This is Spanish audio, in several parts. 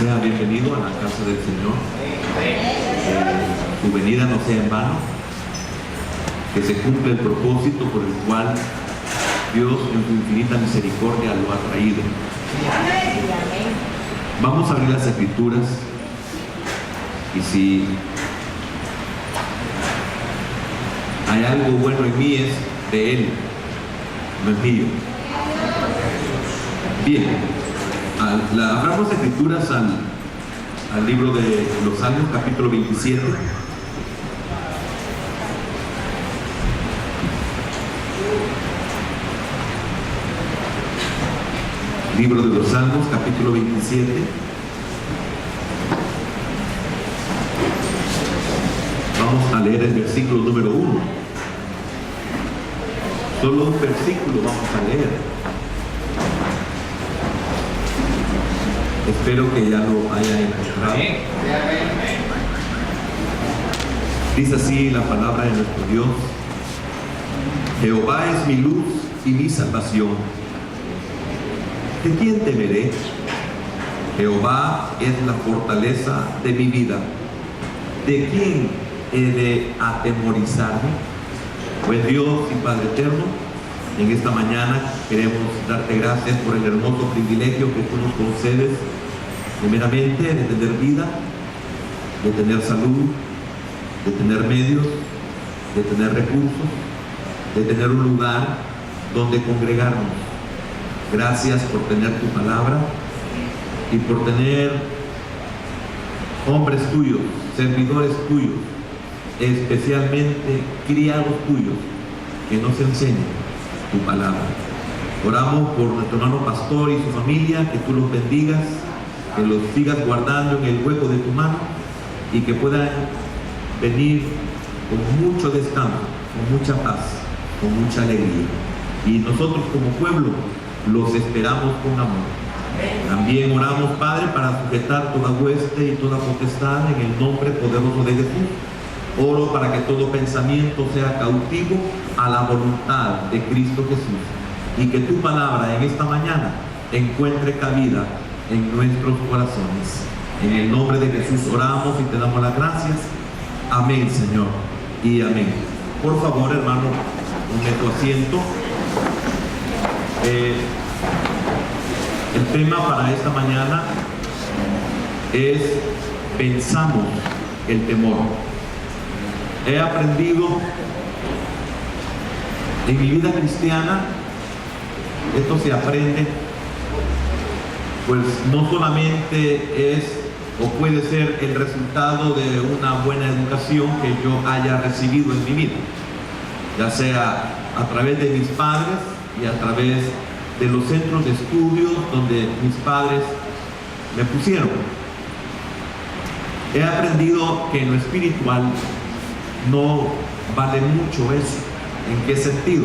Sea bienvenido a la casa del Señor. Tu venida no sea en vano. Que se cumpla el propósito por el cual Dios en su infinita misericordia lo ha traído. Vamos a abrir las Escrituras y si hay algo bueno en mí es de Él, no es mío. Bien, abramos Escrituras al libro de los Salmos, capítulo 27. Libro de los Salmos, capítulo 27. Vamos a leer el versículo número 1. Solo un versículo vamos a leer. Espero que ya lo haya encontrado. Dice así la palabra de nuestro Dios: Jehová es mi luz y mi salvación. ¿De quién temeré? Jehová es la fortaleza de mi vida. ¿De quién he de atemorizarme? Pues Dios y Padre eterno, en esta mañana queremos darte gracias por el hermoso privilegio que tú nos concedes, primeramente de tener vida, de tener salud, de tener medios, de tener recursos, de tener un lugar donde congregarnos. Gracias por tener tu palabra y por tener hombres tuyos, servidores tuyos, especialmente criados tuyos, que nos enseñen tu palabra. Oramos por nuestro hermano pastor y su familia, que tú los bendigas, que los sigas guardando en el hueco de tu mano y que puedan venir con mucho descanso, con mucha paz, con mucha alegría. Y nosotros como pueblo los esperamos con amor. También oramos, Padre, para sujetar toda hueste y toda potestad en el nombre poderoso de Jesús. Oro para que todo pensamiento sea cautivo a la voluntad de Cristo Jesús y que tu palabra en esta mañana encuentre cabida en nuestros corazones. En el nombre de Jesús oramos y te damos las gracias. Amén, Señor, y amén. Por favor, hermano, tome tu asiento. El tema para esta mañana es pensamos el temor. He aprendido en mi vida cristiana, esto se aprende, pues no solamente es o puede ser el resultado de una buena educación que yo haya recibido en mi vida, ya sea a través de mis padres y a través de los centros de estudios donde mis padres me pusieron. He aprendido que en lo espiritual no vale mucho eso. ¿En qué sentido?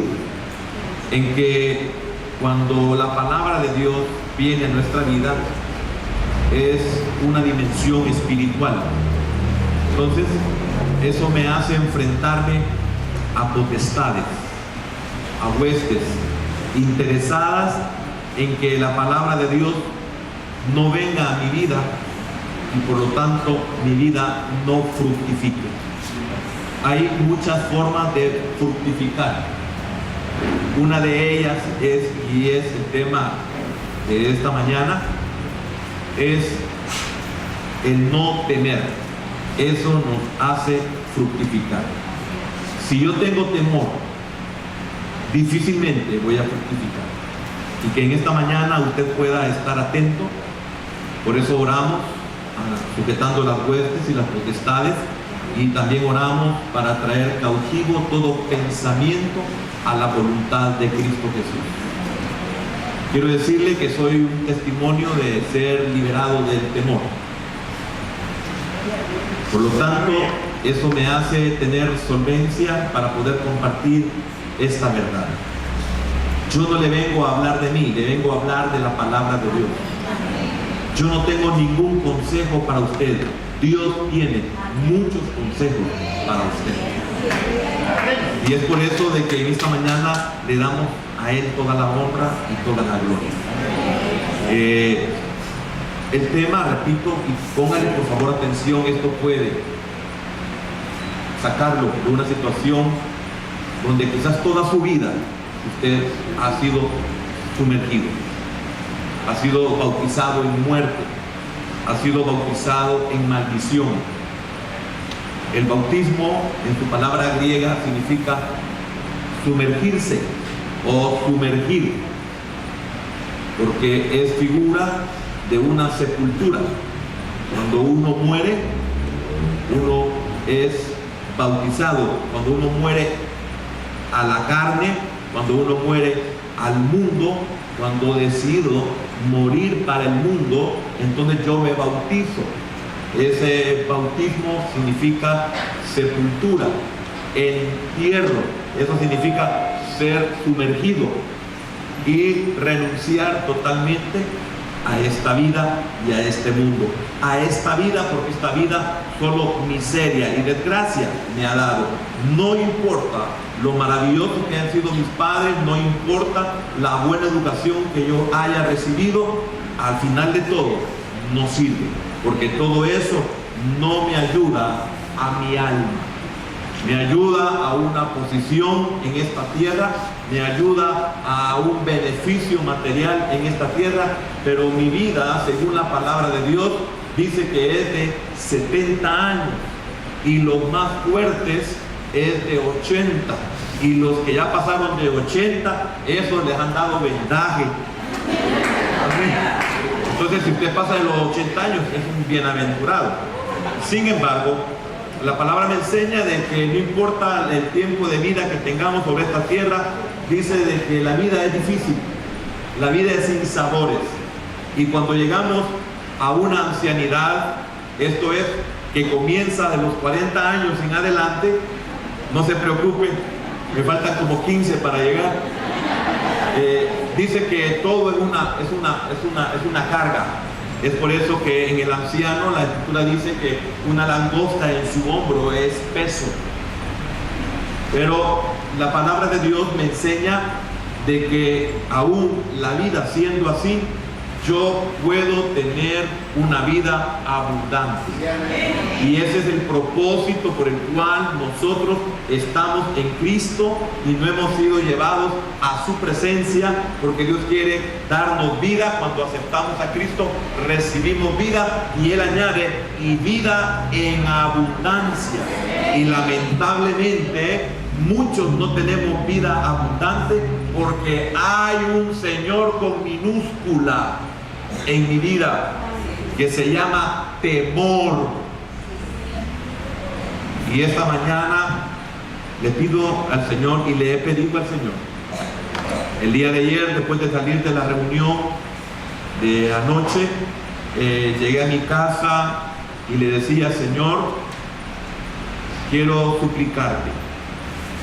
En que cuando la palabra de Dios viene a nuestra vida es una dimensión espiritual. Entonces eso me hace enfrentarme a potestades, a huestes interesadas en que la palabra de Dios no venga a mi vida y por lo tanto mi vida no fructifique. Hay muchas formas de fructificar. Una de ellas es, y es el tema de esta mañana, es el no temer. Eso nos hace fructificar. Si yo tengo temor, difícilmente voy a fructificar. Y que en esta mañana usted pueda estar atento. Por eso oramos, sujetando las huestes y las potestades, y también oramos para traer cautivo todo pensamiento a la voluntad de Cristo Jesús. Quiero decirle que soy un testimonio de ser liberado del temor. Por lo tanto, eso me hace tener solvencia para poder compartir esta verdad. Yo no le vengo a hablar de mí, le vengo a hablar de la palabra de Dios. Yo no tengo ningún consejo para usted. Dios tiene muchos consejos para usted. Y es por eso de que en esta mañana le damos a Él toda la honra y toda la gloria. El tema, repito, y póngale por favor atención, esto puede sacarlo de una situación donde quizás toda su vida usted ha sido sumergido, ha sido bautizado en muerte, ha sido bautizado en maldición. El bautismo en su palabra griega significa sumergirse o sumergir, porque es figura de una sepultura. Cuando uno muere, uno es bautizado. Cuando uno muere a la carne, cuando uno muere al mundo, cuando decido morir para el mundo, entonces yo me bautizo. Ese bautismo significa sepultura, entierro. Eso significa ser sumergido y renunciar totalmente a esta vida y a este mundo. A esta vida, porque esta vida solo miseria y desgracia me ha dado. No importa lo maravilloso que han sido mis padres, no importa la buena educación que yo haya recibido, al final de todo no sirve, porque todo eso no me ayuda a mi alma. Me ayuda a una posición en esta tierra, me ayuda a un beneficio material en esta tierra, pero mi vida, según la palabra de Dios, dice que es de 70 años y los más fuertes es de 80, y los que ya pasaron de 80, esos les han dado vendaje. Amén. Entonces, si usted pasa de los 80 años, es un bienaventurado. Sin embargo, la palabra me enseña de que no importa el tiempo de vida que tengamos sobre esta tierra, dice de que la vida es difícil, la vida es sin sabores. Y cuando llegamos a una ancianidad, esto es, que comienza de los 40 años en adelante, no se preocupe, me faltan como 15 para llegar. Dice que todo es una carga. Es por eso que en el anciano la escritura dice que una langosta en su hombro es peso. Pero la palabra de Dios me enseña de que aún la vida siendo así, yo puedo tener una vida abundante. Y ese es el propósito por el cual nosotros estamos en Cristo y no hemos sido llevados a su presencia, porque Dios quiere darnos vida. Cuando aceptamos a Cristo, recibimos vida, y Él añade, y vida en abundancia. Y lamentablemente muchos no tenemos vida abundante porque hay un Señor con minúscula en mi vida que se llama temor. Y esta mañana le pido al Señor, y le he pedido al Señor, el día de ayer, después de salir de la reunión de anoche, llegué a mi casa y le decía: Señor, quiero suplicarte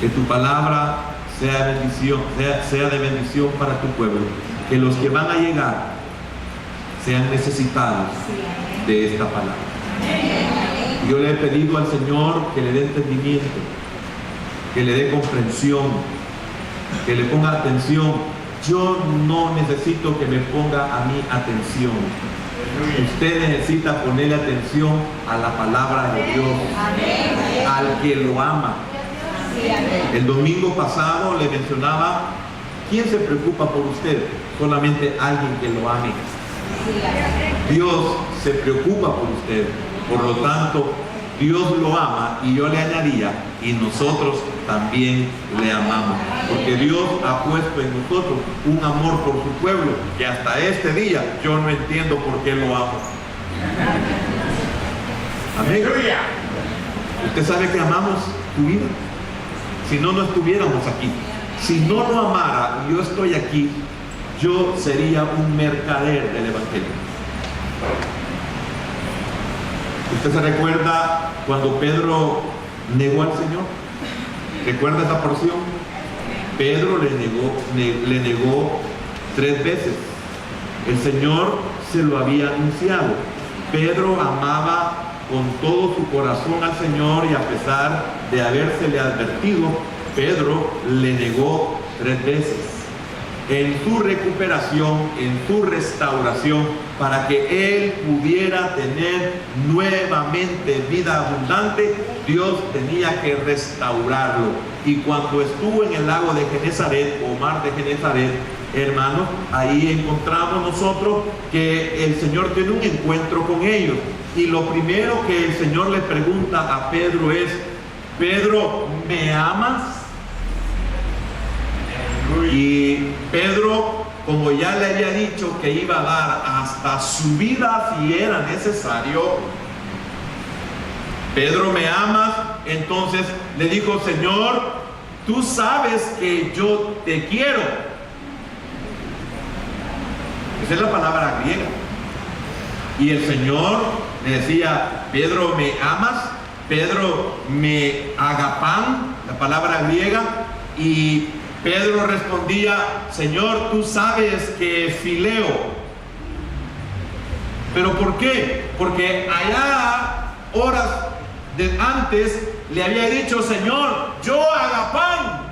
que tu palabra sea de bendición para tu pueblo, que los que van a llegar sean necesitados de esta palabra. Yo le he pedido al Señor que le dé entendimiento, que le dé comprensión, que le ponga atención. Yo no necesito que me ponga a mí atención. Usted necesita ponerle atención a la palabra de Dios, al que lo ama. El domingo pasado le mencionaba: ¿quién se preocupa por usted? Solamente alguien que lo ame. Dios se preocupa por usted, por lo tanto Dios lo ama, y yo le añadía, y nosotros también le amamos, porque Dios ha puesto en nosotros un amor por su pueblo que hasta este día yo no entiendo por qué lo amo. Amén. Usted sabe que amamos tu vida. Si no, no estuviéramos aquí. Si no lo amara y yo estoy aquí, yo sería un mercader del Evangelio. ¿Usted se recuerda cuando Pedro negó al Señor? ¿Recuerda esa porción? Pedro le negó 3 veces. El Señor se lo había anunciado. Pedro amaba con todo su corazón al Señor, y a pesar de habérsele advertido, Pedro le negó 3 veces. en su recuperación, en su restauración, para que él pudiera tener nuevamente vida abundante, Dios tenía que restaurarlo. Y cuando estuvo en el lago de Genesaret o mar de Genesaret, hermanos, ahí encontramos nosotros que el Señor tiene un encuentro con ellos. Y lo primero que el Señor le pregunta a Pedro es: Pedro, ¿me amas? Y Pedro, como ya le había dicho que iba a dar hasta su vida si era necesario, Pedro, ¿me amas? Entonces le dijo: Señor, tú sabes que yo te quiero. Esa es la palabra griega. Y el Señor le decía: Pedro, ¿me amas? Pedro, me agapan, la palabra griega. Y Pedro respondía: Señor, tú sabes que fileo. ¿Pero por qué? Porque allá, horas antes, le había dicho: Señor, yo agapán.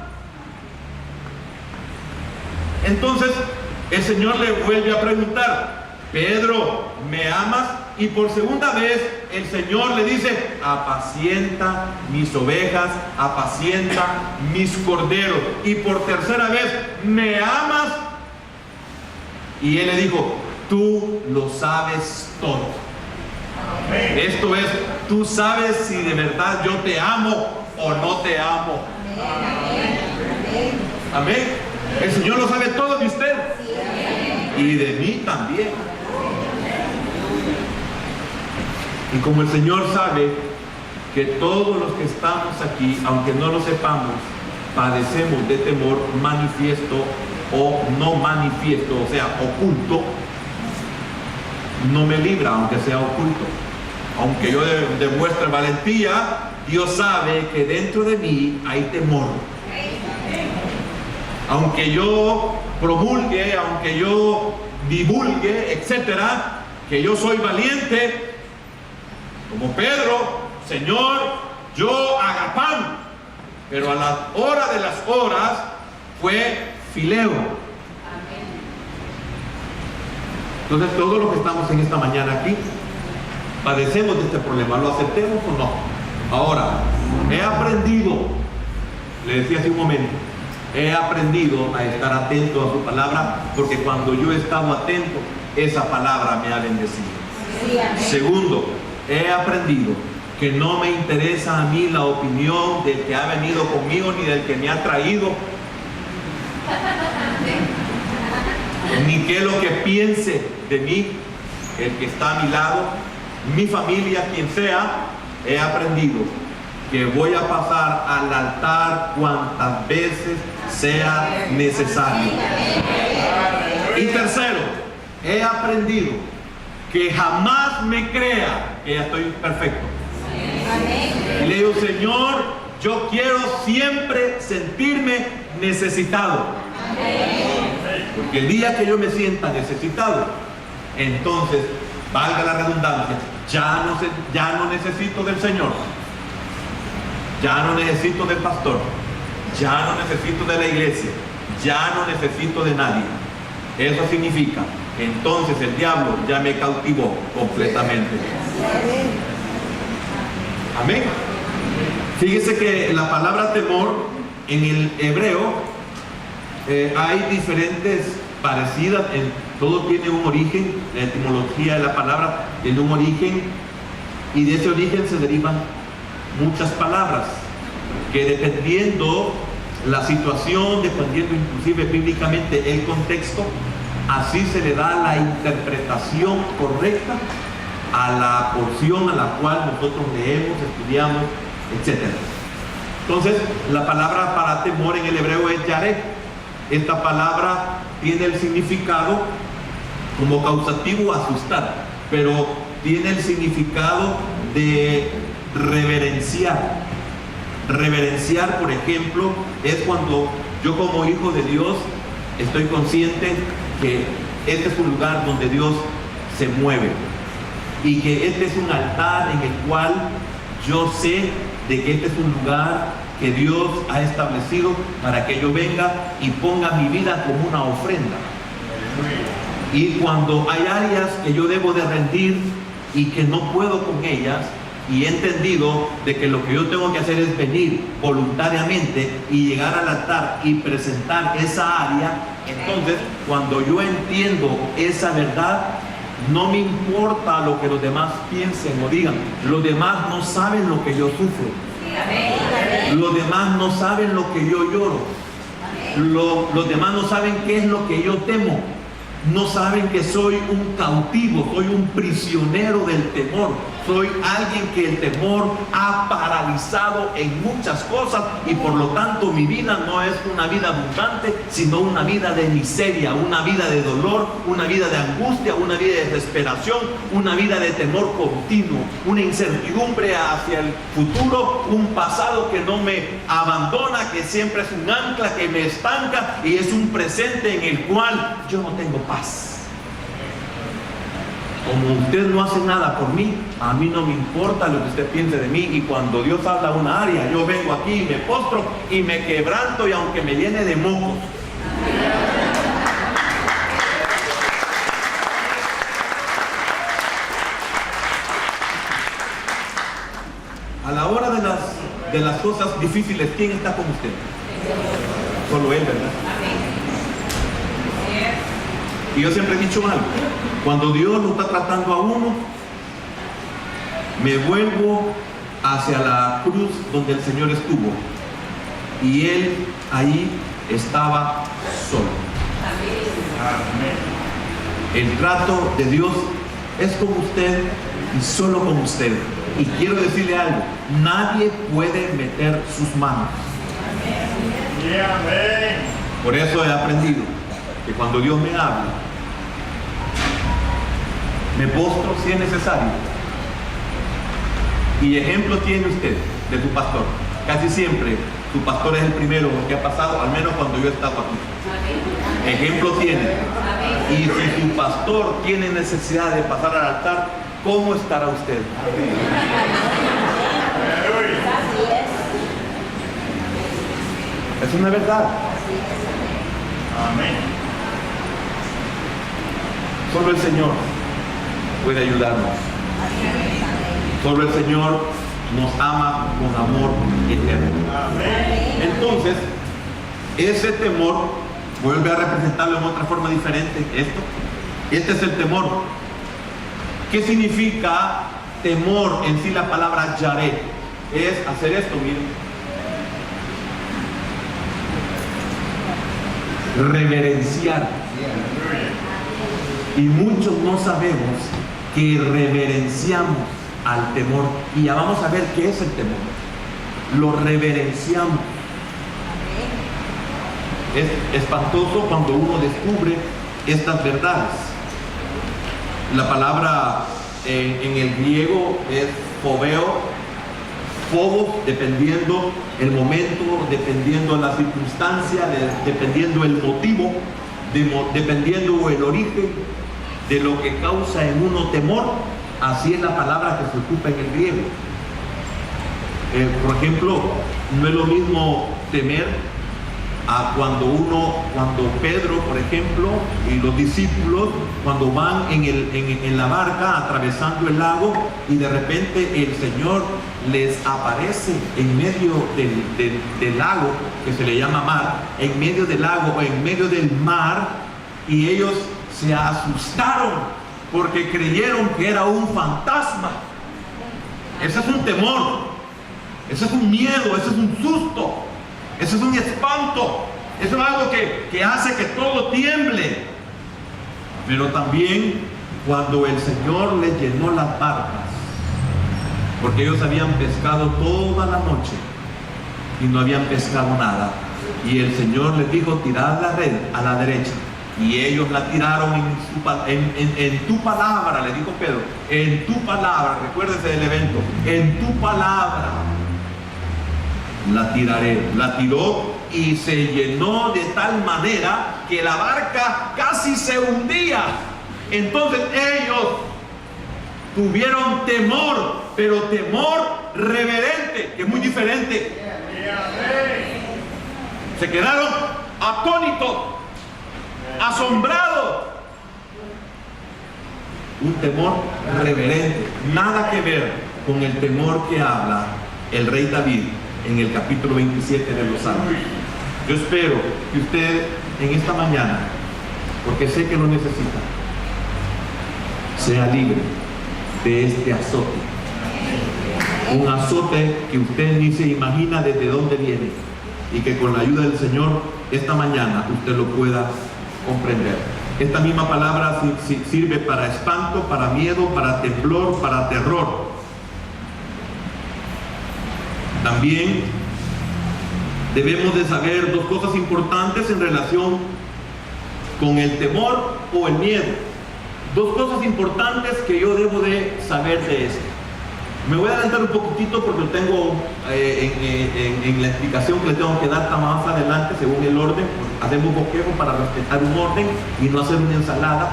Entonces el Señor le vuelve a preguntar: Pedro, ¿me amas? Y por segunda vez el Señor le dice: apacienta mis ovejas, apacienta mis corderos. Y por tercera vez: ¿me amas? Y él le dijo: tú lo sabes todo. Esto es, tú sabes si de verdad yo te amo o no te amo. Amén. El Señor lo sabe todo de usted y de mí también. Y como el Señor sabe que todos los que estamos aquí, aunque no lo sepamos, padecemos de temor manifiesto o no manifiesto, o sea, oculto, no me libra aunque sea oculto. Aunque yo demuestre valentía, Dios sabe que dentro de mí hay temor. Aunque yo promulgue, aunque yo divulgue, etcétera, que yo soy valiente, como Pedro, Señor, yo agapán. Pero a la hora de las horas fue fileo. Entonces todos los que estamos en esta mañana aquí padecemos de este problema, lo aceptemos o no. Ahora, he aprendido, le decía hace un momento, he aprendido a estar atento a su palabra, porque cuando yo he estado atento, esa palabra me ha bendecido. Segundo, he aprendido que no me interesa a mí la opinión del que ha venido conmigo ni del que me ha traído, ni qué lo que piense de mí el que está a mi lado, mi familia, quien sea. He aprendido que voy a pasar al altar cuantas veces sea necesario. Y tercero, he aprendido que jamás me crea que ya estoy perfecto. Y le digo: Señor, yo quiero siempre sentirme necesitado. Porque el día que yo me sienta necesitado, entonces, valga la redundancia, ya no necesito del Señor, ya no necesito del pastor, ya no necesito de la iglesia, ya no necesito de nadie. Eso significa que entonces el diablo ya me cautivó completamente. Amén. Fíjese que la palabra temor en el hebreo hay diferentes parecidas, todo tiene un origen. La etimología de la palabra tiene un origen, y de ese origen se derivan muchas palabras que, dependiendo la situación, dependiendo inclusive bíblicamente el contexto, así se le da la interpretación correcta a la porción a la cual nosotros leemos, estudiamos, etc. Entonces, la palabra para temor en el hebreo es yareh. Esta palabra tiene el significado como causativo asustar, pero tiene el significado de reverenciar. Reverenciar, por ejemplo, es cuando yo, como hijo de Dios, estoy consciente que este es un lugar donde Dios se mueve y que este es un altar en el cual yo sé de que este es un lugar que Dios ha establecido para que yo venga y ponga mi vida como una ofrenda. Y cuando hay áreas que yo debo de rendir y que no puedo con ellas, y he entendido de que lo que yo tengo que hacer es venir voluntariamente y llegar al altar y presentar esa área, entonces cuando yo entiendo esa verdad, no me importa lo que los demás piensen o digan. Los demás no saben lo que yo sufro. Los demás no saben lo que yo lloro. Los demás no saben qué es lo que yo temo. No saben que soy un cautivo, soy un prisionero del temor. Soy alguien que el temor ha paralizado en muchas cosas, y por lo tanto mi vida no es una vida abundante, sino una vida de miseria, una vida de dolor, una vida de angustia, una vida de desesperación, una vida de temor continuo, una incertidumbre hacia el futuro, un pasado que no me abandona, que siempre es un ancla que me estanca, y es un presente en el cual yo no tengo paz. Como usted no hace nada por mí, a mí no me importa lo que usted piense de mí, y cuando Dios habla una área, yo vengo aquí y me postro y me quebranto, y aunque me llene de mocos. A la hora de las cosas difíciles, ¿quién está con usted? Solo Él, ¿verdad? Y yo siempre he dicho algo: cuando Dios lo está tratando a uno, me vuelvo hacia la cruz donde el Señor estuvo, y Él ahí estaba solo. El trato de Dios es con usted y solo con usted. Y quiero decirle algo: nadie puede meter sus manos. Por eso he aprendido que cuando Dios me habla, me postro si es necesario. Y ejemplo tiene usted de su pastor. Casi siempre su pastor es el primero que ha pasado, al menos cuando yo he estado aquí. Ejemplo tiene. Y si su pastor tiene necesidad de pasar al altar, ¿cómo estará usted? Es una verdad. Amén. Solo el Señor puede ayudarnos. Solo el Señor nos ama con amor eterno. Entonces, ese temor vuelve a representarlo en otra forma diferente. Este es el temor. ¿Qué significa temor en sí? La palabra yaré es hacer esto, miren. Reverenciar. Y muchos no sabemos que reverenciamos al temor. Y ya vamos a ver qué es el temor. Lo reverenciamos. Es espantoso cuando uno descubre estas verdades. La palabra en el griego es phobos, dependiendo el momento, dependiendo la circunstancia, dependiendo el motivo, dependiendo el origen de lo que causa en uno temor. Así es la palabra que se ocupa en el griego. Por ejemplo, no es lo mismo temer a cuando Pedro, por ejemplo, y los discípulos, cuando van en la barca atravesando el lago, y de repente el Señor les aparece en medio del lago, que se le llama mar, en medio del lago o en medio del mar, y ellos se asustaron porque creyeron que era un fantasma. Ese es un temor, ese es un miedo, ese es un susto, ese es un espanto, eso es algo que hace que todo tiemble. Pero también cuando el Señor les llenó las barcas, porque ellos habían pescado toda la noche y no habían pescado nada, y el Señor les dijo: tirad la red a la derecha, y ellos la tiraron en tu palabra, le dijo Pedro, en tu palabra, recuérdese del evento, en tu palabra la tiraré. La tiró y se llenó de tal manera que la barca casi se hundía. Entonces ellos tuvieron temor, pero temor reverente, que es muy diferente. Se quedaron atónitos, asombrados. Un temor reverente, nada que ver con el temor que habla el rey David en el capítulo 27 de los Salmos. Yo espero que usted en esta mañana, porque sé que lo necesita, sea libre de este azote. Un azote que usted ni se imagina desde dónde viene, y que con la ayuda del Señor esta mañana usted lo pueda comprender. Esta misma palabra sirve para espanto, para miedo, para temblor, para terror. También debemos de saber dos cosas importantes en relación con el temor o el miedo. Dos cosas importantes que yo debo de saber de esto. Me voy a adelantar un poquitito porque lo tengo en la explicación que le tengo que dar más adelante según el orden. Hacemos bosquejo para respetar un orden y no hacer una ensalada.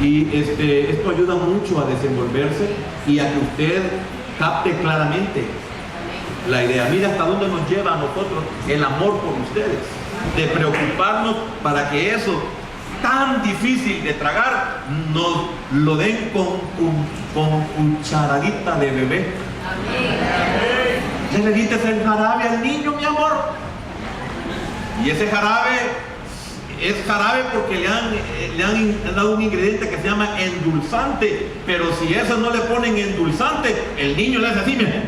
Y esto ayuda mucho a desenvolverse y a que usted capte claramente la idea. Mira hasta dónde nos lleva a nosotros el amor por ustedes, de preocuparnos para que eso tan difícil de tragar nos lo den con cucharadita de bebé. Ya le diste el jarabe al niño, mi amor, y ese jarabe es jarabe porque le han dado un ingrediente que se llama endulzante, pero si eso no le ponen endulzante, el niño le hace así, mira,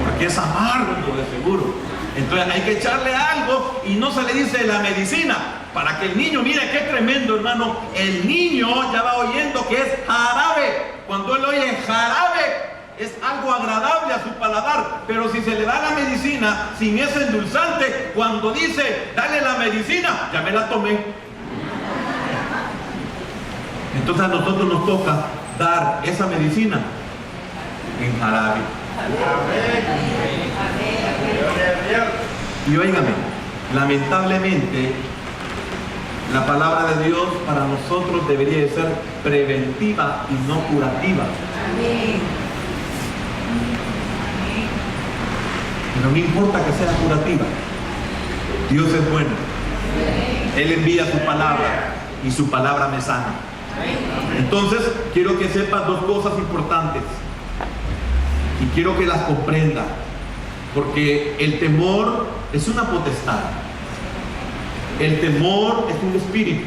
porque es amargo de seguro. Entonces hay que echarle algo y no se le dice la medicina para que el niño, mire qué tremendo, hermano, el niño ya va oyendo que es jarabe. Cuando él oye jarabe es algo agradable a su paladar, pero si se le da la medicina sin ese endulzante, cuando dice dale la medicina, ya me la tomé. Entonces a nosotros nos toca dar esa medicina en jarabe. Y óigame, lamentablemente la palabra de Dios para nosotros debería de ser preventiva y no curativa. Pero no importa que sea curativa, Dios es bueno. Él envía su palabra y su palabra me sana. Entonces quiero que sepas dos cosas importantes y quiero que las comprenda, porque el temor es una potestad. El temor es un espíritu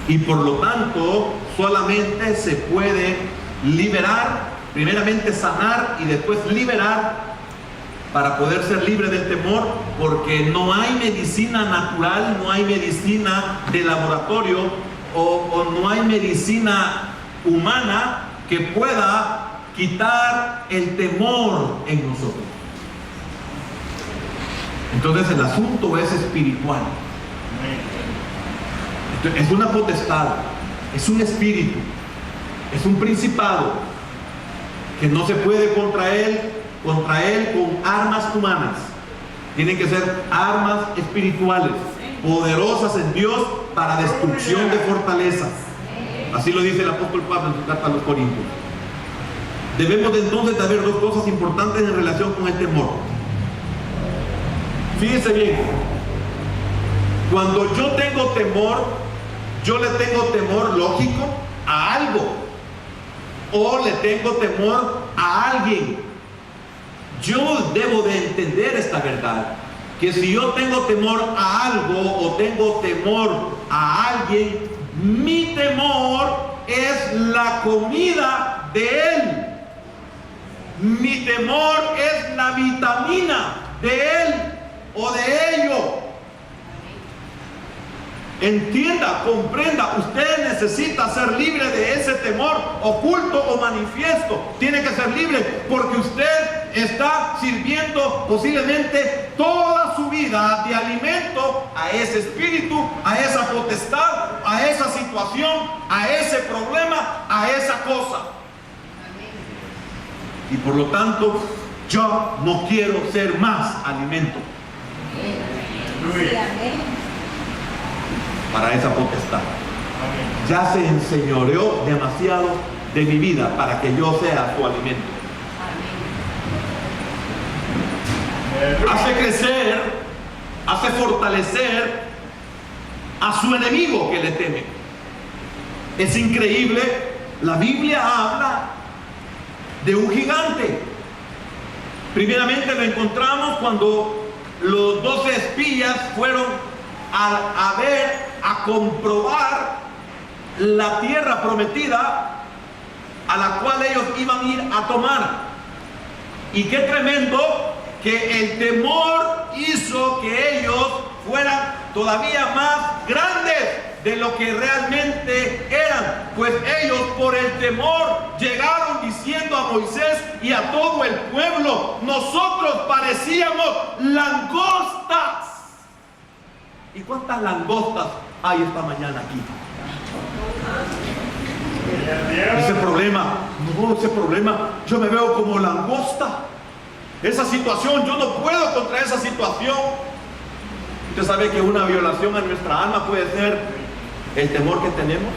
y por lo tanto solamente se puede liberar, primeramente sanar y después liberar para poder ser libre del temor, porque no hay medicina natural, no hay medicina de laboratorio o no hay medicina humana que pueda quitar el temor en nosotros. Entonces el asunto es espiritual. Es una potestad, es un espíritu, es un principado que no se puede contra él con armas humanas. Tienen que ser armas espirituales, poderosas en Dios para destrucción de fortalezas. Así lo dice el apóstol Pablo en su carta a los Corintios. Debemos de entonces saber dos cosas importantes en relación con el temor. Fíjense bien, cuando yo tengo temor, yo le tengo temor lógico a algo o le tengo temor a alguien. Yo debo de entender esta verdad, que si yo tengo temor a algo o tengo temor a alguien, mi temor es la comida de él. Mi temor es la vitamina de él o de ello. Entienda, comprenda, usted necesita ser libre de ese temor oculto o manifiesto. Tiene que ser libre porque usted está sirviendo posiblemente toda su vida de alimento a ese espíritu, a esa potestad, a esa situación, a ese problema, a esa cosa. Y por lo tanto, yo no quiero ser más alimento para esa potestad. Ya se enseñoreó demasiado de mi vida para que yo sea su alimento. hace crecer, hace fortalecer a su enemigo que le teme. Es increíble, la Biblia habla de un gigante. Primeramente lo encontramos cuando los 12 espías fueron a comprobar la tierra prometida a la cual ellos iban a ir a tomar. Y qué tremendo que el temor hizo que ellos fueran todavía más grandes de lo que realmente eran, pues ellos por el temor llegaron diciendo a Moisés y a todo el pueblo: nosotros parecíamos langostas. ¿Y cuántas langostas hay esta mañana aquí? Ese problema, yo me veo como langosta. Esa situación, yo no puedo contra esa situación. Usted sabe que una violación a nuestra alma puede ser el temor que tenemos,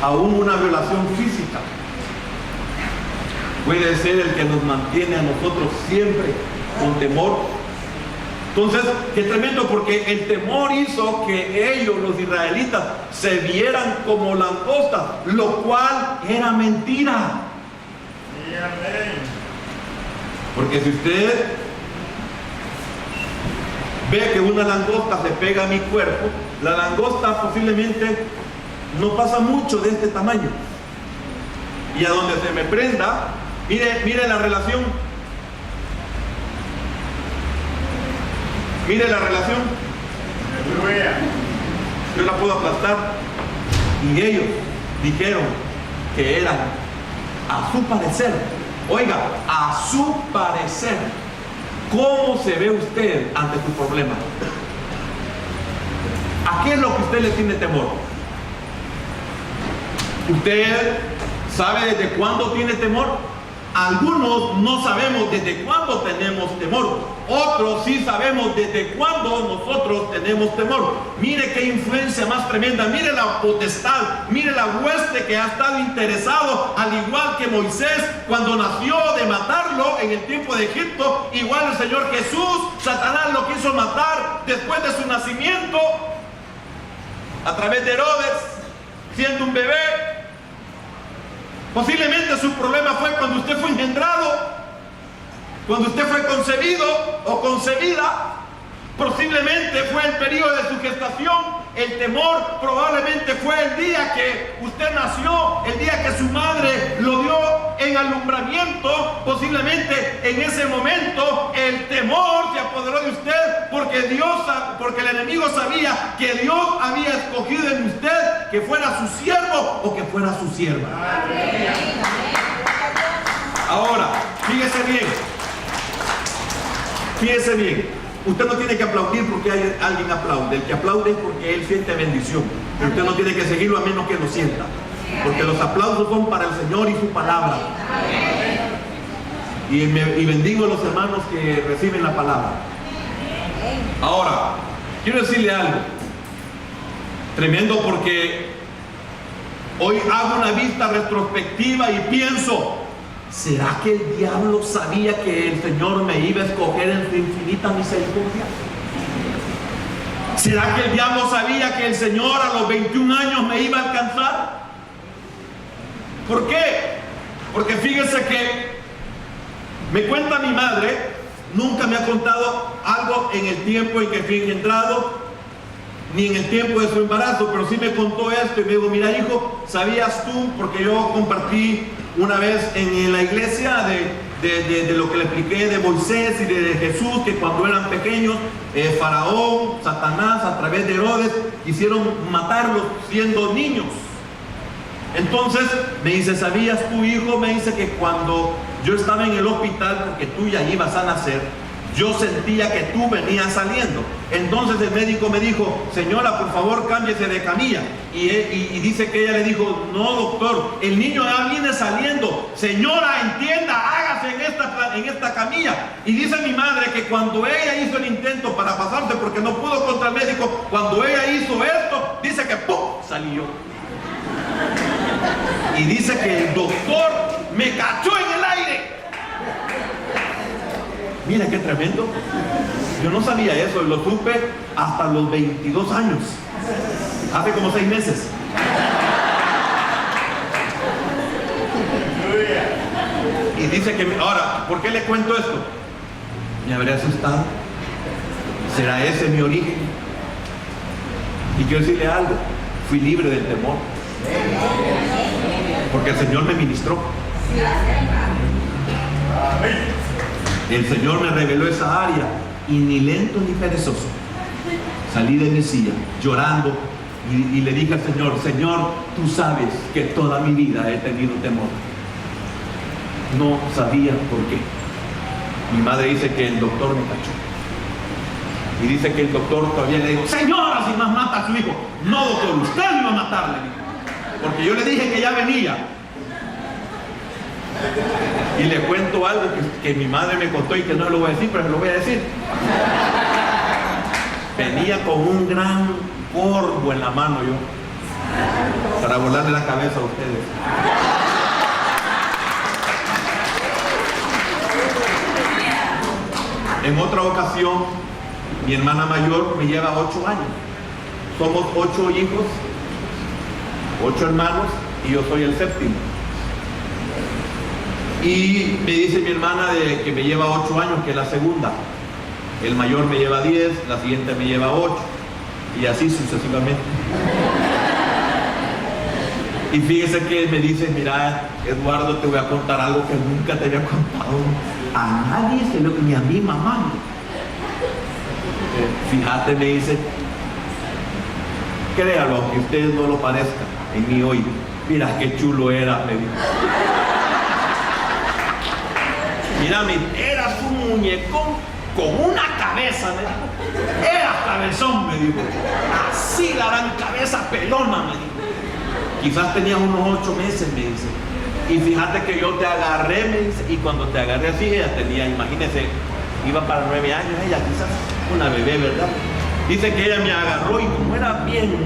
aún una violación física puede ser el que nos mantiene a nosotros siempre con temor. Entonces, qué tremendo, porque el temor hizo que ellos, los israelitas, se vieran como langostas, lo cual era mentira. Porque si usted ve que una langosta se pega a mi cuerpo, la langosta posiblemente no pasa mucho de este tamaño, y a donde se me prenda, mire la relación, yo la puedo aplastar. Y ellos dijeron que eran, a su parecer, oiga, a su parecer. ¿Cómo se ve usted ante su problema? ¿A qué es lo que usted le tiene temor? ¿Usted sabe desde cuándo tiene temor? Algunos no sabemos desde cuándo tenemos temor. Otros sí sabemos desde cuándo nosotros tenemos temor. Mire qué influencia más tremenda. Mire la potestad. Mire la hueste que ha estado interesado, al igual que Moisés cuando nació, de matarlo en el tiempo de Egipto. Igual el Señor Jesús, Satanás lo quiso matar después de su nacimiento a través de Herodes, siendo un bebé. Posiblemente su problema fue cuando usted fue engendrado, cuando usted fue concebido o concebida. Posiblemente fue el periodo de su gestación. El temor probablemente fue el día que usted nació, el día que su madre lo dio en alumbramiento. Posiblemente en ese momento el temor se apoderó de usted, porque el enemigo sabía que Dios había escogido en usted que fuera su siervo o que fuera su sierva. Ahora, fíjese bien. Usted no tiene que aplaudir porque alguien aplaude. El que aplaude es porque él siente bendición. Pero usted no tiene que seguirlo a menos que lo sienta. Porque los aplausos son para el Señor y su palabra. Y bendigo a los hermanos que reciben la palabra. Ahora, quiero decirle algo tremendo, porque hoy hago una vista retrospectiva y pienso: ¿será que el diablo sabía que el Señor me iba a escoger en su infinita misericordia? ¿Será que el diablo sabía que el Señor a los 21 años me iba a alcanzar? ¿Por qué? Porque fíjese que me cuenta mi madre, nunca me ha contado algo en el tiempo en que fui engendrado, ni en el tiempo de su embarazo, pero sí me contó esto y me dijo: mira, hijo, ¿sabías tú? Porque yo compartí una vez en la iglesia de lo que le expliqué de Moisés y de Jesús, que cuando eran pequeños, Faraón, Satanás, a través de Herodes, quisieron matarlos siendo niños. Entonces me dice: ¿sabías tú, hijo? Me dice que cuando yo estaba en el hospital, porque tú ya ibas a nacer, yo sentía que tú venías saliendo. Entonces el médico me dijo: señora, por favor, cámbiese de camilla. Y dice que ella le dijo: no, doctor, el niño ya viene saliendo. Señora, entienda, hágase en esta camilla. Y dice mi madre que cuando ella hizo el intento para pasarse, porque no pudo contra el médico, cuando ella hizo esto, dice que ¡pum!, salió. Y dice que el doctor me cachó en el aire. Mira qué tremendo. Yo no sabía eso, lo supe hasta los 22 años. Hace como 6 meses. Y dice que, ahora, ¿por qué le cuento esto? Me habré asustado. ¿Será ese mi origen? Y quiero decirle algo, fui libre del temor. Porque el Señor me ministró. El Señor me reveló esa área y ni lento ni perezoso salí de mi silla llorando y le dije al Señor: Señor, tú sabes que toda mi vida he tenido temor. No sabía por qué. Mi madre dice que el doctor me cachó. Y dice que el doctor todavía le dijo: señora, si más mata a su hijo. No, doctor, usted me va a matar, le dijo. Porque yo le dije que ya venía. Y le cuento algo que mi madre me contó y que no lo voy a decir, pero se lo voy a decir. Venía con un gran corvo en la mano yo, para volarle la cabeza a ustedes. En otra ocasión, mi hermana mayor me lleva 8 años. Somos 8 hijos, 8 hermanos, y yo soy el séptimo. Y me dice mi hermana que me lleva 8 años, que es la segunda. El mayor me lleva 10, la siguiente me lleva 8, y así sucesivamente. Y fíjese que me dice: mira, Eduardo, te voy a contar algo que nunca te había contado a nadie, ni a mi mamá. Fíjate, me dice, créalo, aunque ustedes no lo parezcan, en mi oído. Mira qué chulo era, me dijo. Mira, eras un muñecón con una cabeza, me dijo. Eras cabezón, me dijo. Así la gran cabeza pelona, me dijo. Quizás tenías unos 8 meses, me dice. Y fíjate que yo te agarré, me dice, y cuando te agarré así, ella tenía, imagínese, iba para 9 años, ella quizás, una bebé, ¿verdad? Dice que ella me agarró y como era bien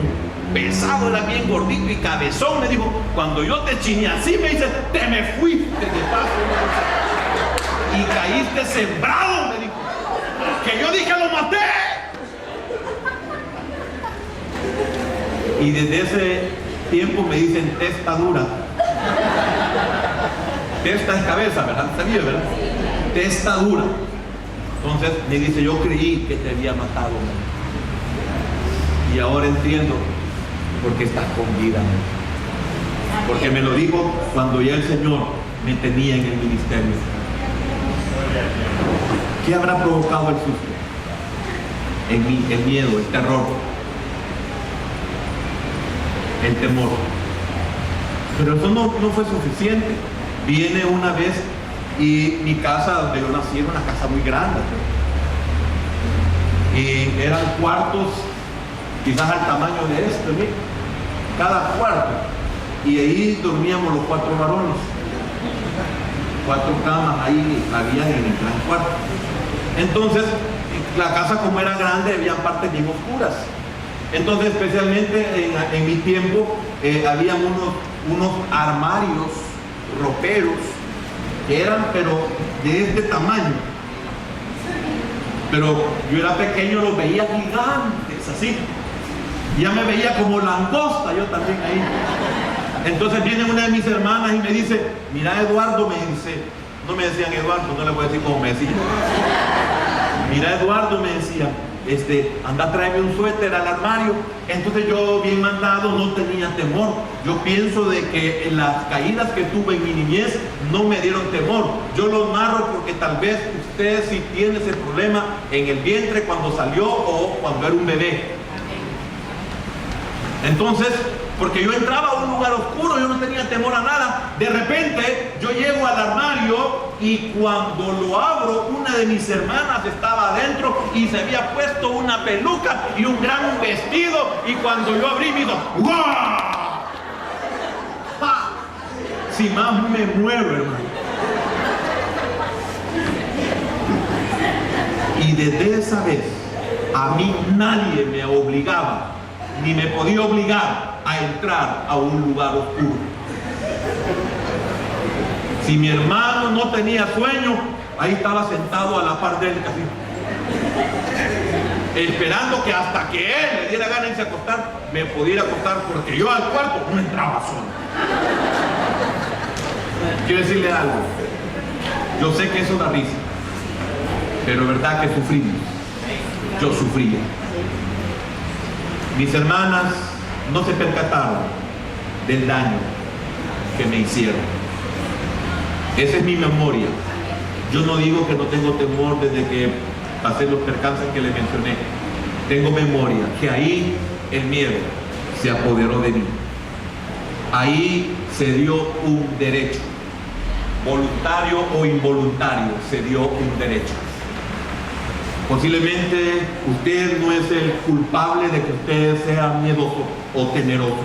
pesado, era bien gordito y cabezón, me dijo, cuando yo te chiné así, me dice, te me fuiste de paso, y caíste sembrado, me dijo, que yo dije lo maté. Y desde ese tiempo me dicen testa dura. Testa es cabeza, ¿verdad? ¿Sabía, verdad? Testa dura. Entonces me dice: yo creí que te había matado, y ahora entiendo por qué estás con vida. Porque me lo dijo cuando ya el Señor me tenía en el ministerio. ¿Qué habrá provocado el susto? En mí, el miedo, el terror, el temor. Pero eso no fue suficiente. Viene una vez y mi casa donde yo nací era una casa muy grande. Y eran cuartos quizás al tamaño de este, ¿sí? Cada cuarto. Y ahí dormíamos los 4 varones. 4 camas ahí había en el gran cuarto. Entonces, la casa como era grande, había partes bien oscuras. Entonces, especialmente en mi tiempo, había unos armarios roperos que eran pero de este tamaño. Pero yo era pequeño, los veía gigantes, así. Ya me veía como langosta, yo también ahí. Entonces viene una de mis hermanas y me dice: mira, Eduardo, me dice, no me decían Eduardo, no le voy a decir cómo me decían. Mira, Eduardo, me decía, anda a traerme un suéter al armario. Entonces yo, bien mandado, no tenía temor. Yo pienso de que en las caídas que tuve en mi niñez no me dieron temor. Yo lo narro porque tal vez usted sí tiene ese problema en el vientre cuando salió o cuando era un bebé. Entonces, porque yo entraba a un lugar oscuro, yo no tenía temor a nada. De repente, yo llego al armario y cuando lo abro, una de mis hermanas estaba adentro y se había puesto una peluca y un gran vestido. Y cuando yo abrí, me hizo ¡guau! ¡Ja! Si más me muero, hermano. Y desde esa vez, a mí nadie me obligaba, ni me podía obligar a entrar a un lugar oscuro. Si mi hermano no tenía sueño, ahí estaba sentado a la par de él, así, esperando que hasta que él le diera gana de irse a acostar, me pudiera acostar, porque yo al cuarto no entraba solo. Quiero decirle algo. Yo sé que eso da risa, pero es verdad que sufrimos. Yo sufría. Mis hermanas no se percataron del daño que me hicieron. Esa es mi memoria. Yo no digo que no tengo temor desde que pasé los percances que le mencioné. Tengo memoria que ahí el miedo se apoderó de mí. Ahí se dio un derecho, voluntario o involuntario, se dio un derecho. Posiblemente usted no es el culpable de que usted sea miedoso o temeroso,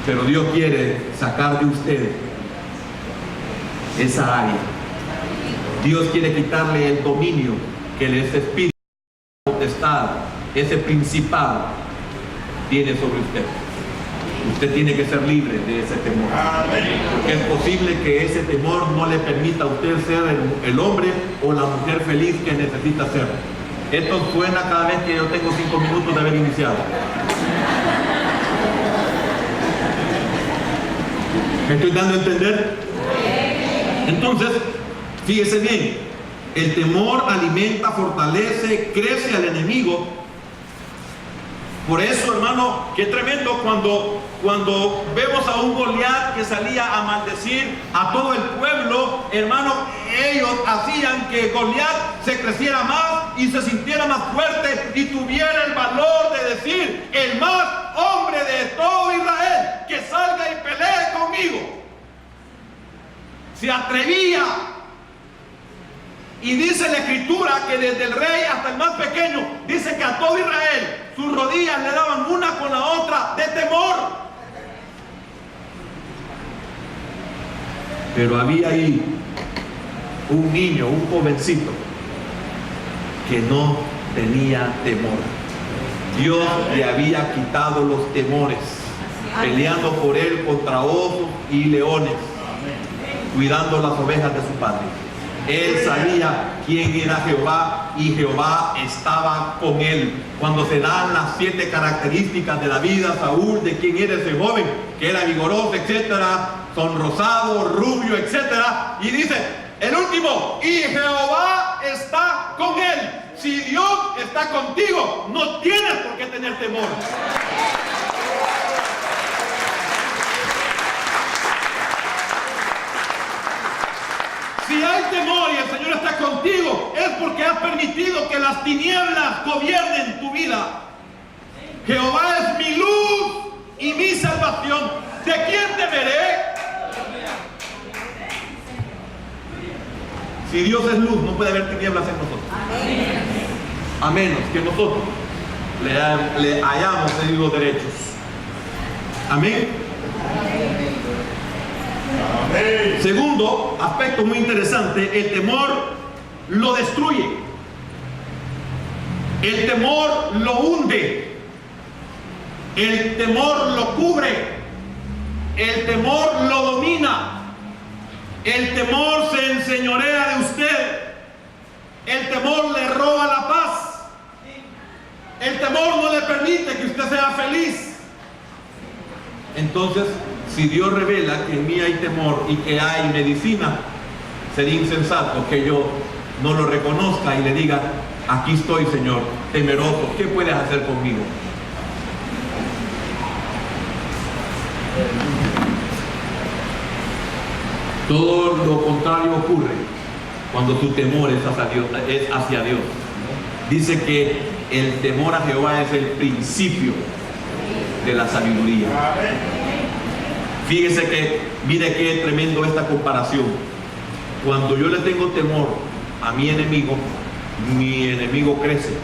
pero Dios quiere sacar de usted esa área. Dios quiere quitarle el dominio que ese espíritu potestad, ese principado tiene sobre usted. Usted tiene que ser libre de ese temor. Porque es posible que ese temor no le permita a usted ser el hombre o la mujer feliz que necesita ser. Esto suena cada vez que yo tengo 5 minutos de haber iniciado. ¿Me estoy dando a entender? Entonces, fíjese bien, el temor alimenta, fortalece, crece al enemigo. Por eso, hermano, qué tremendo cuando vemos a un Goliat que salía a maldecir a todo el pueblo, hermano, ellos hacían que Goliat se creciera más y se sintiera más fuerte y tuviera el valor de decir: el más hombre de todo Israel, que salga y pelee conmigo. Se atrevía. Y dice la escritura que desde el rey hasta el más pequeño, dice que a todo Israel sus rodillas le daban una con la otra de temor. Pero había ahí un niño, un jovencito, que no tenía temor. Dios le había quitado los temores, peleando por él contra osos y leones, cuidando las ovejas de su padre. Él sabía quién era Jehová y Jehová estaba con él. Cuando se dan las 7 características de la vida, Saúl, de quién era ese joven, que era vigoroso, etcétera, sonrosado, rubio, etcétera, y dice, el último, y Jehová está con él. Si Dios está contigo, no tienes por qué tener temor. Si hay temor y el Señor está contigo, es porque has permitido que las tinieblas gobiernen tu vida. Jehová es mi luz y mi salvación. ¿De quién temeré? Si Dios es luz, no puede haber tinieblas en nosotros. A menos que nosotros le hayamos cedido derechos. Amén. Segundo aspecto muy interesante, el temor lo destruye, el temor lo hunde, el temor lo cubre, el temor lo domina, el temor se enseñorea de usted, el temor le roba la paz, el temor no le permite que usted sea feliz. Entonces, si Dios revela que en mí hay temor y que hay medicina, sería insensato que yo no lo reconozca y le diga: aquí estoy, Señor, temeroso, ¿qué puedes hacer conmigo? Todo lo contrario ocurre cuando tu temor es hacia Dios. Dice que el temor a Jehová es el principio de la sabiduría. Fíjese que, mire qué tremendo esta comparación. Cuando yo le tengo temor a mi enemigo crece.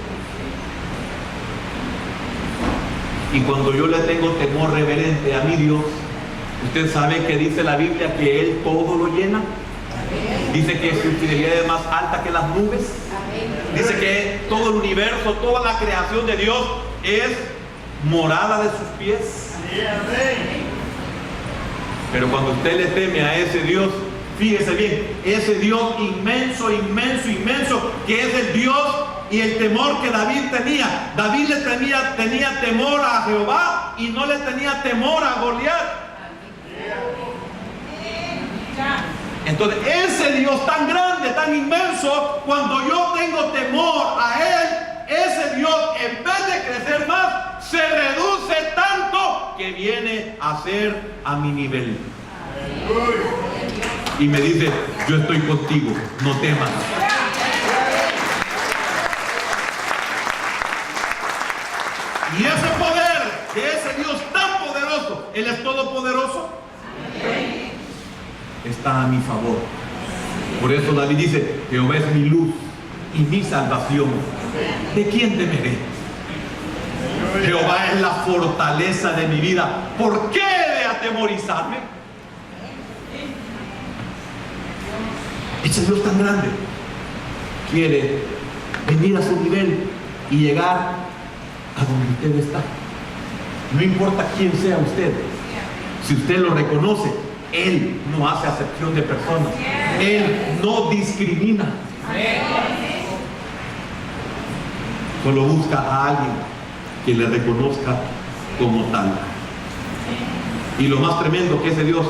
Y cuando yo le tengo temor reverente a mi Dios, usted sabe que dice la Biblia que Él todo lo llena. Dice que su fidelidad es más alta que las nubes. Dice que todo el universo, toda la creación de Dios es morada de sus pies. Pero cuando usted le teme a ese Dios, Fíjese bien, ese Dios inmenso, inmenso, inmenso, que es el Dios y el temor que David tenía. David tenía temor a Jehová y no le tenía temor a Goliat. Entonces, ese Dios tan grande, tan inmenso, cuando yo tengo temor a Él, ese Dios, en vez de crecer más, se reduce tanto que viene a ser a mi nivel. Y me dice: yo estoy contigo, no temas. Y ese poder de ese Dios tan poderoso, Él es todopoderoso, está a mi favor. Por eso David dice: Jehová es mi luz y mi salvación. ¿De quién temeré? Jehová es la fortaleza de mi vida. ¿Por qué he de atemorizarme? Ese Dios tan grande quiere venir a su nivel y llegar a donde usted está. No importa quién sea usted. Si usted lo reconoce, Él no hace acepción de personas. Él no discrimina. Solo busca a alguien que le reconozca como tal. Y lo más tremendo, que ese Dios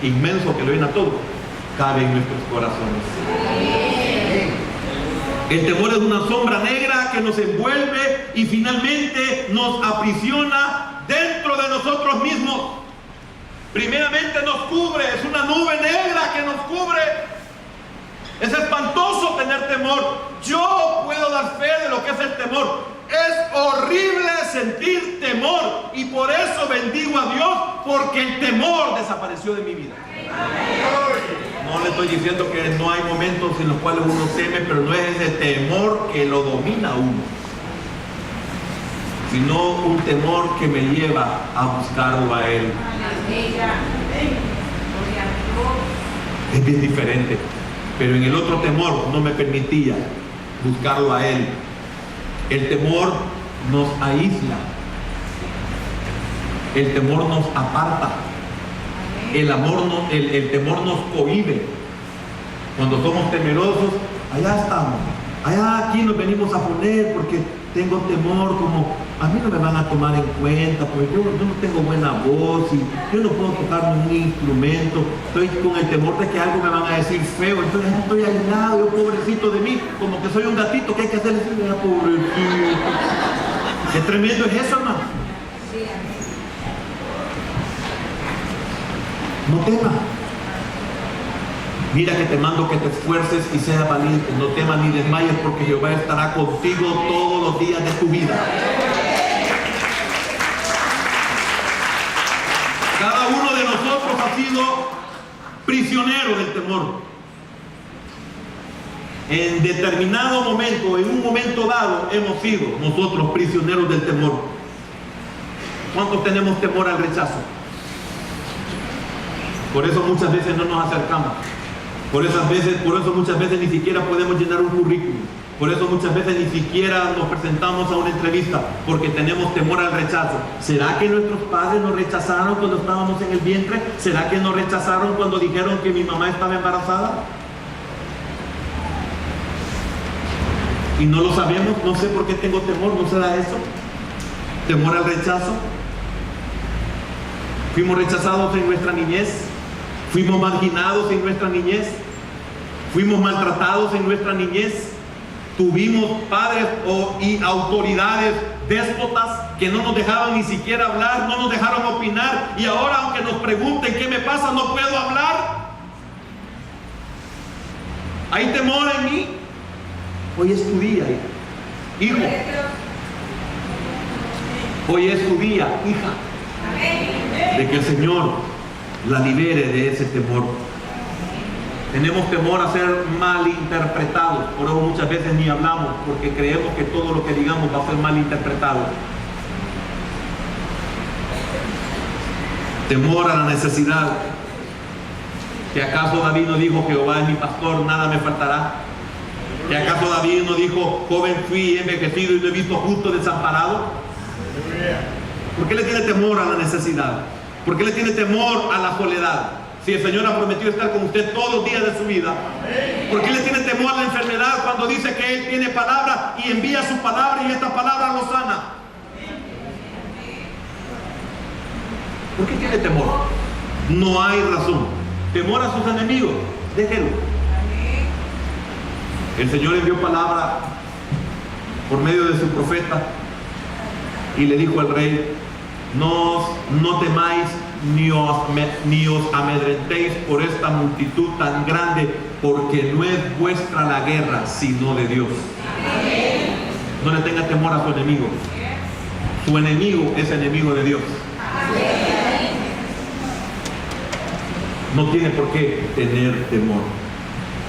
inmenso que lo llena todo, cabe en nuestros corazones. El temor es una sombra negra que nos envuelve y finalmente nos aprisiona dentro de nosotros mismos. Primeramente nos cubre, es una nube negra que nos cubre. Es espantoso tener temor. Yo puedo dar fe de lo que es el temor. Es horrible sentir temor, y por eso bendigo a Dios, porque el temor desapareció de mi vida. No le estoy diciendo que no hay momentos en los cuales uno teme, pero no es ese temor que lo domina a uno, sino un temor que me lleva a buscarlo a Él. Es bien diferente. Pero en el otro temor no me permitía buscarlo a Él. El temor nos aísla. El temor nos aparta. El temor nos cohíbe. Cuando somos temerosos, allá estamos. Allá aquí nos venimos a poner porque tengo temor, como a mí no me van a tomar en cuenta, porque yo no tengo buena voz y yo no puedo tocar ningún instrumento. Estoy con el temor de que algo me van a decir feo, entonces estoy aislado, yo pobrecito de mí, como que soy un gatito que hay que hacerle decirle: pobrecito. Qué tremendo es eso, hermano. No temas. Mira que te mando que te esfuerces y seas valiente. No temas ni desmayes, porque Jehová estará contigo todos los días de tu vida. Cada uno de nosotros ha sido prisionero del temor. En determinado momento, en un momento dado, hemos sido nosotros prisioneros del temor. ¿Cuántos tenemos temor al rechazo? Por eso muchas veces no nos acercamos. Por eso muchas veces ni siquiera podemos llenar un currículum. Por eso muchas veces ni siquiera nos presentamos a una entrevista, porque tenemos temor al rechazo. ¿Será que nuestros padres nos rechazaron cuando estábamos en el vientre? ¿Será que nos rechazaron cuando dijeron que mi mamá estaba embarazada? Y no lo sabemos. No sé por qué tengo temor. ¿No será eso? ¿Temor al rechazo? ¿Fuimos rechazados en nuestra niñez? ¿Fuimos marginados en nuestra niñez? ¿Fuimos maltratados en nuestra niñez? ¿Tuvimos padres y autoridades déspotas que no nos dejaban ni siquiera hablar, no nos dejaron opinar, y ahora aunque nos pregunten qué me pasa, no puedo hablar? ¿Hay temor en mí? Hoy es tu día, hijo. Hoy es tu día, hija, de que el Señor la libere de ese temor. Tenemos temor a ser malinterpretados, por eso muchas veces ni hablamos, porque creemos que todo lo que digamos va a ser malinterpretado. Temor a la necesidad. ¿Que acaso David no dijo: Jehová es mi pastor, nada me faltará? ¿Que acaso David no dijo: joven fui, envejecido y no he visto justo desamparado? ¿Por qué le tiene temor a la necesidad? ¿Por qué le tiene temor a la soledad? Si el Señor ha prometido estar con usted todos los días de su vida, ¿por qué le tiene temor a la enfermedad cuando dice que Él tiene palabra y envía su palabra y esta palabra lo sana? ¿Por qué tiene temor? No hay razón. Temor a sus enemigos, déjelo. El Señor envió palabra por medio de su profeta y le dijo al rey: no temáis ni os amedrentéis por esta multitud tan grande, porque no es vuestra la guerra, sino de Dios. No le tenga temor a su enemigo. Su enemigo es enemigo de Dios. No tiene por qué tener temor.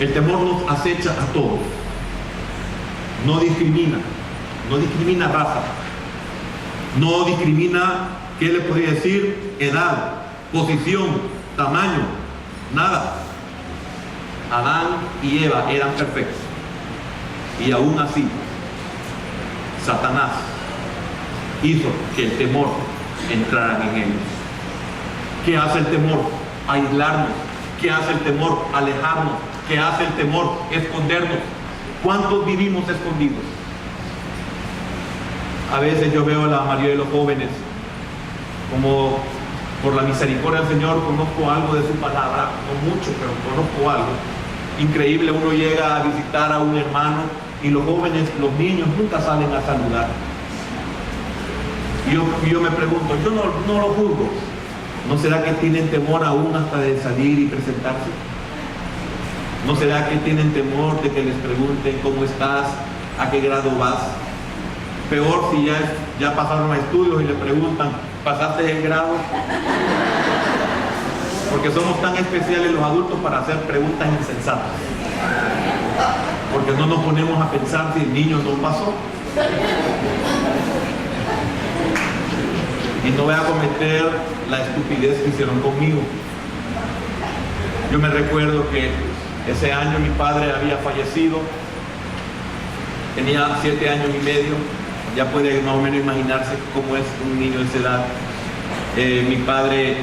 El temor nos acecha a todos. No discrimina raza. No discrimina, ¿qué le podría decir? Edad, posición, tamaño, nada. Adán y Eva eran perfectos. Y aún así, Satanás hizo que el temor entrara en ellos. ¿Qué hace el temor? Aislarnos. ¿Qué hace el temor? Alejarnos. ¿Qué hace el temor? Escondernos. ¿Cuántos vivimos escondidos? A veces yo veo a la mayoría de los jóvenes, como por la misericordia del Señor conozco algo de su palabra, no mucho, pero conozco algo. Increíble, uno llega a visitar a un hermano y los jóvenes, los niños nunca salen a saludar. Y yo me pregunto, yo no lo juzgo. ¿No será que tienen temor aún hasta de salir y presentarse? ¿No será que tienen temor de que les pregunten cómo estás, a qué grado vas? Peor si ya pasaron a estudios y le preguntan, ¿pasaste el grado? Porque somos tan especiales los adultos para hacer preguntas insensatas. Porque no nos ponemos a pensar si el niño no pasó. Y no voy a cometer la estupidez que hicieron conmigo. Yo me recuerdo que ese año mi padre había fallecido. Tenía 7 años y medio. Ya puede más o menos imaginarse cómo es un niño de esa edad. Mi padre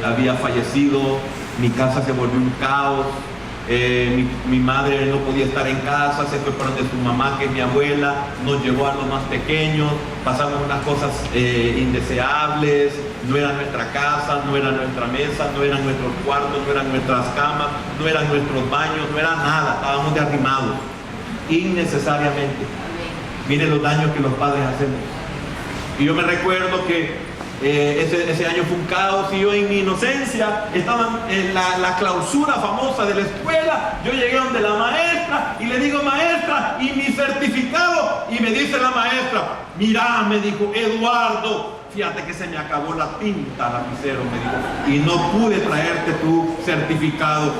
había fallecido. Mi casa se volvió un caos. Mi madre no podía estar en casa, se fue para donde su mamá, que es mi abuela, nos llevó a los más pequeños, pasamos unas cosas indeseables, no era nuestra casa, no era nuestra mesa, no eran nuestros cuartos, no eran nuestras camas, no eran nuestros baños, no era nada, estábamos derrimados, innecesariamente. Miren los daños que los padres hacemos. Y yo me recuerdo que ese año fue un caos y yo en mi inocencia estaba en la clausura famosa de la escuela. Yo llegué donde la maestra y le digo: maestra, ¿y mi certificado? Y me dice la maestra: mira, me dijo, Eduardo, fíjate que se me acabó la tinta lapicero, me dijo, y no pude traerte tu certificado.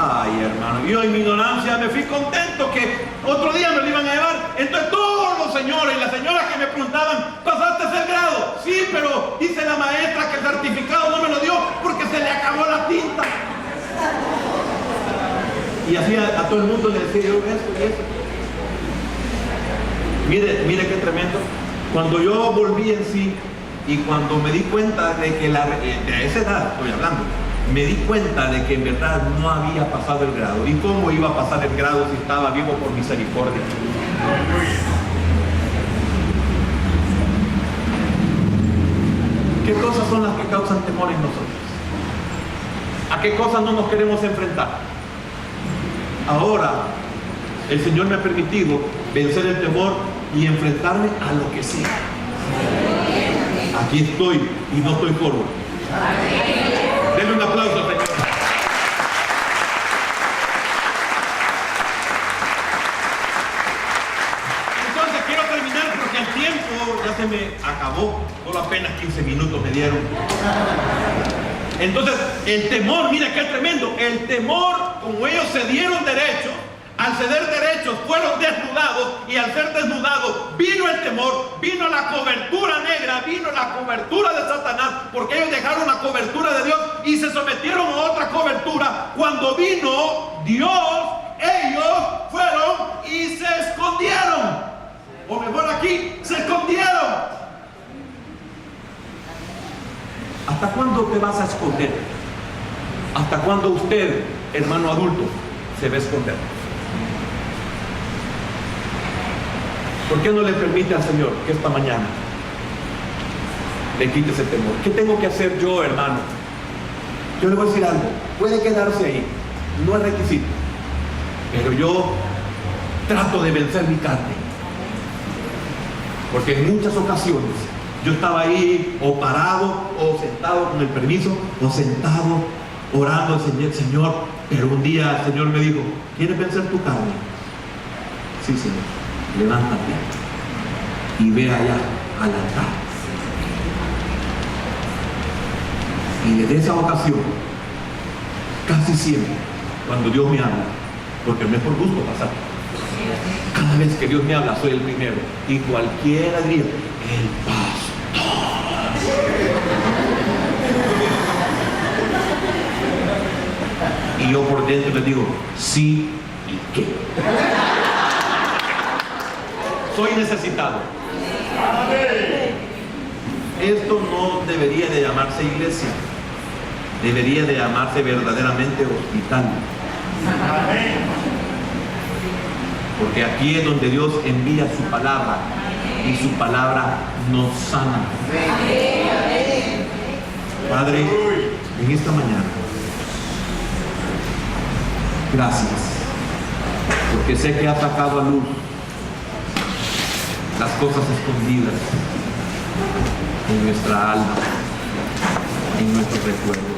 Ay, hermano, yo en mi ignorancia me fui contento que otro día me lo iban a llevar. Entonces todos los señores y las señoras que me preguntaban: ¿pasaste el grado? Sí, pero dice la maestra que el certificado no me lo dio porque se le acabó la tinta. Y así a todo el mundo le decía yo eso y eso. Mire qué tremendo. Cuando yo volví en sí y cuando me di cuenta de que de esa edad estoy hablando, me di cuenta de que en verdad no había pasado el grado. ¿Y cómo iba a pasar el grado si estaba vivo por misericordia? ¿Qué cosas son las que causan temor en nosotros? ¿A qué cosas no nos queremos enfrentar? Ahora, el Señor me ha permitido vencer el temor y enfrentarme a lo que sea. Aquí estoy y no estoy solo. Denle un aplauso, Señor. Entonces quiero terminar porque el tiempo ya se me acabó. Solo apenas 15 minutos me dieron. Entonces el temor, mira qué tremendo. El temor, como ellos se dieron derechos, al ceder derechos fueron desnudados, y al ser desnudados vino el temor, vino la cobertura negra, vino la cobertura de Satanás, porque ellos dejaron la cobertura de Dios y se sometieron a otra cobertura. Cuando vino Dios, ellos fueron y se escondieron, o mejor aquí, se escondieron. ¿Hasta cuándo te vas a esconder? ¿Hasta cuándo usted, hermano adulto, se va a esconder? ¿Por qué no le permite al Señor que esta mañana le quite ese temor? ¿Qué tengo que hacer yo, hermano? Yo le voy a decir algo. Puede quedarse ahí, no es requisito, pero yo trato de vencer mi carne, porque en muchas ocasiones yo estaba ahí o parado o sentado con el permiso, o sentado orando al Señor, pero un día el Señor me dijo: ¿quieres vencer tu carne? Sí, Señor. Levántate y ve allá al altar. Y desde esa ocasión, casi siempre, cuando Dios me habla, porque me es por gusto pasar, cada vez que Dios me habla soy el primero, y cualquiera diría: el pastor. Y yo por dentro les digo: sí, ¿y qué? Soy necesitado. Esto no debería de llamarse iglesia, debería de llamarse verdaderamente hospital. Porque aquí es donde Dios envía su palabra, y su palabra nos sana. Padre, en esta mañana, gracias, porque sé que has sacado a luz las cosas escondidas en nuestra alma, en nuestros recuerdos.